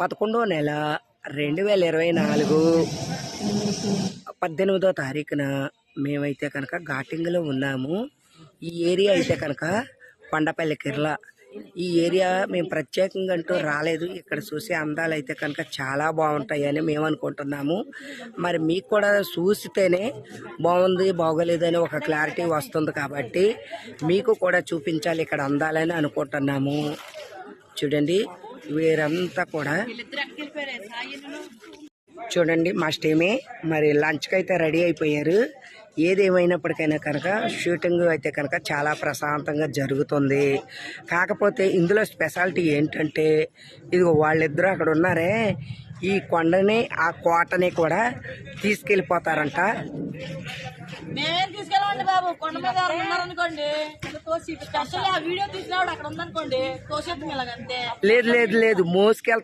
11వ నెల 2024 18వ తారీఖున మేమైతే కనుక ఘాటింగ్లో ఉన్నాము. ఈ ఏరియా అయితే కనుక కొండపల్లి కిర్ల. ఈ ఏరియా మేము ప్రత్యేకంగా అంటూ రాలేదు. ఇక్కడ చూసే అందాలు అయితే కనుక చాలా బాగుంటాయని మేము అనుకుంటున్నాము. మరి మీకు కూడా చూస్తేనే బాగుంది బాగోలేదని ఒక క్లారిటీ వస్తుంది కాబట్టి మీకు కూడా చూపించాలి ఇక్కడ అందాలని అనుకుంటున్నాము. చూడండి వీరంతా కూడా చూడండి మా స్టేమే మరి లంచ్కి అయితే రెడీ అయిపోయారు. ఏదేమైనప్పటికైనా కనుక షూటింగ్ అయితే కనుక చాలా ప్రశాంతంగా జరుగుతుంది. కాకపోతే ఇందులో స్పెషాలిటీ ఏంటంటే ఇదిగో వాళ్ళిద్దరూ అక్కడ ఉన్నారే, ఈ కొండని ఆ కోటని కూడా తీసుకెళ్ళిపోతారంట. మేమేం తీసుకెళ్ళమండి బాబు, కొండ మీద ఉన్నారనుకోండి స్పెషల్ ఆ వీడియో తీసినప్పుడు అక్కడ ఉందనుకోండి తోసేద్దాం ఇలాగంతే. లేదు లేదు లేదు మోసుకెళ్తా